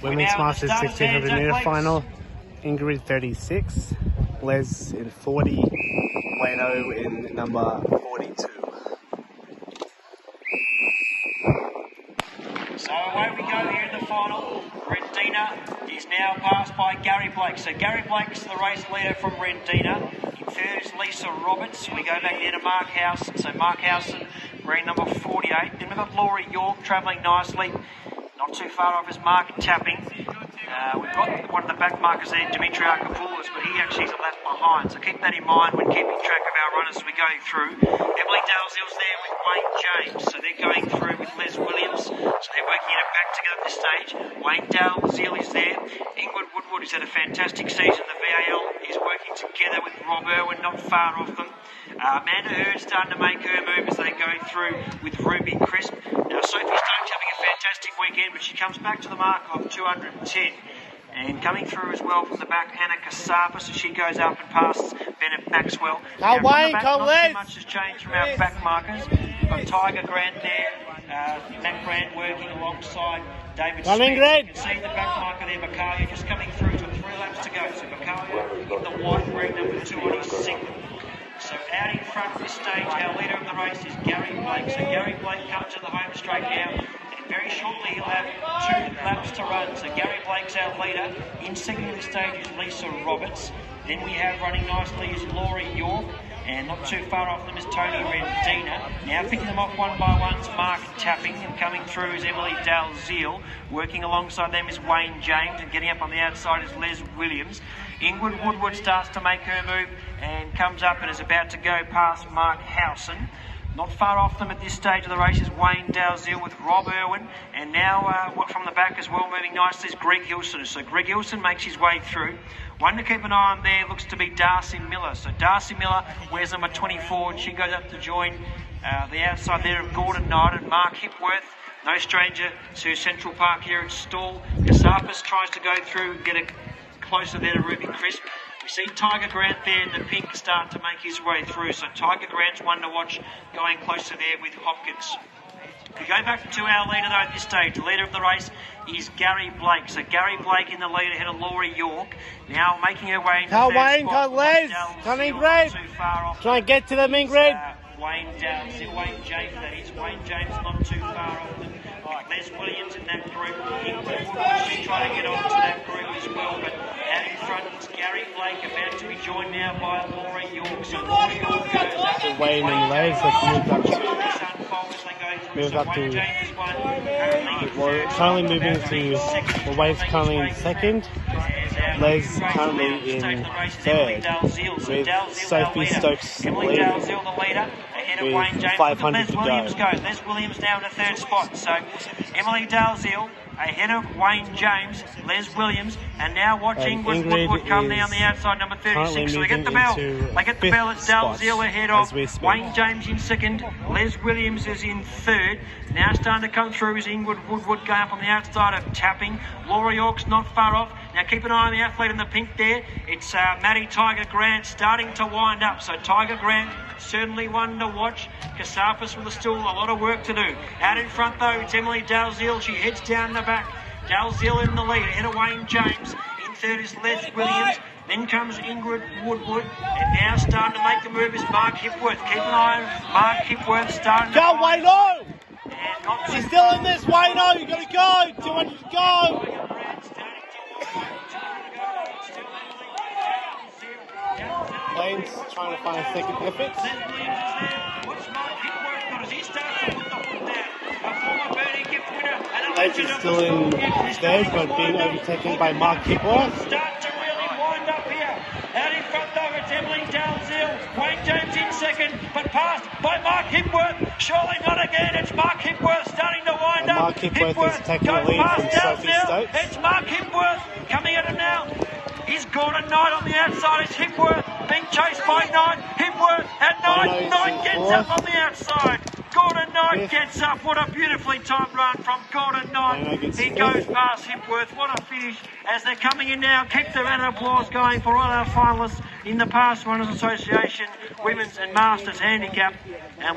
Women's Masters 1600 metre final. Ingrid 36, Les in 40, Wayno in number 42. So away we go here in the final. Rendina is now passed by Gary Blake. So Gary Blake's the race leader from Rendina. In third is Lisa Roberts. We go back there to Mark Howson. So Mark Howson, ran number 48. Then we've got Laurie York travelling nicely. Not too far off is Mark Tapping. We've got one of the back markers there, Dimitri Arkopoulos, but he actually is a lap behind. So keep that in mind when keeping track of our runners as we go through. Emily Dalzill's there with Wayne James. So they're going through with Les Williams. So they're working it back together at this stage. Wayne Dalzill is there. Ingrid Woodward, who's had a fantastic season. The VAL is working together with Rob Irwin, not far off them. Amanda Heard's starting to make her move as they go through with Ruby Crisp. Now Sophie Stokes having a fantastic weekend, but she comes back to the mark of 210. And coming through as well from the back, Anna Kasapa, so she goes up and passes Bennett Maxwell. Not too much has changed from our back markers. We've got Tiger Grant there, Matt Grant working alongside David Smith. You can see the back marker there, Bakalia just coming through to 3 laps to go. So Bakalia in the white ring, number 2 on his single. So out in front of this stage, our leader of the race is Gary Blake. So Gary Blake comes to the home straight now. And very shortly he'll have 2 laps to run. So Gary Blake's our leader. In second of the stage is Lisa Roberts. Then we have running nicely is Laurie York. And not too far off them is Tony Rendina. Now picking them off one by one is Mark Tapping. And coming through is Emily Dalzill. Working alongside them is Wayne James. And getting up on the outside is Les Williams. Ingrid Woodward starts to make her move and comes up and is about to go past Mark Howson. Not far off them at this stage of the race is Wayne Dalzill with Rob Irwin. And now from the back as well, moving nicely is Greg Hilson. So Greg Hilson makes his way through. One to keep an eye on there looks to be Darcy Miller. So Darcy Miller wears number 24 and she goes up to join the outside there of Gordon Knight and Mark Hipworth. No stranger to Central Park here at Stawell. Kasapis tries to go through and get it closer there to Ruby Crisp. We see Tiger Grant there in the pink start to make his way through. So Tiger Grant's one to watch going closer there with Hopkins. We go back to our leader though at this stage. The leader of the race is Gary Blake. So Gary Blake in the lead ahead of Laurie York. Now making her way into the third spot. Les, come Ingrid. Try and get to them, Ingrid. Wayne James, that is. Wayne James not too far off them. Les Williams in that group. Ingrid Woodward should try to get onto that group as well. But out in front is Gary Blake, about to be joined now by Laurie York. So Laurie York goes up. Wayne and Les, let's move up to we're currently moving to the waves currently in second. Les currently in third, with Sophie Stokes leading with 500 to go. Les Williams now in the third spot. So Emily Dalzill ahead of Wayne James, Les Williams, and now watching Woodward come down the outside, number 36. So they get the bell. They get the bell. It's Dalzill ahead of Wayne James in second. Les Williams is in third. Now starting to come through is Ingrid Woodward going up on the outside of Tapping. Laurie York's not far off. Now keep an eye on the athlete in the pink there. It's Maddie Tiger Grant starting to wind up. So Tiger Grant certainly one to watch. Kasapis with still a lot of work to do. Out in front though, it's Emily Dalzill. She heads down the back. Dalzill in the lead ahead of Wayne James. In third is Les Williams. Then comes Ingrid Woodward. And now starting to make the move is Mark Hipworth. Keep an eye on Mark Hipworth starting to... Go, Wayno! She's still in this, Wayno! You gotta go! 200 to go! Lane's trying to find a second effort. Lane's is still in third, but being overtaken by Mark Hipworth. Start to really wind up here. Out in front though, it's Emily Dalzill. Wayne James in second, but passed by Mark Hipworth. Surely not again. It's Mark Hipworth starting to wind up. Mark Hipworth is taking the lead from Sophie Stokes. It's Mark Hipworth coming at him now. He's Gordon Knight on the outside. It's Hipworth being chased by Knight. Hipworth and Knight. Knight gets up on the outside. Gordon Knight gets up. What a beautifully timed run from Gordon Knight. He goes past Hipworth. What a finish as they're coming in now. Keep the round of applause going for all our finalists in the Past Runners Association Women's and Masters Handicap. And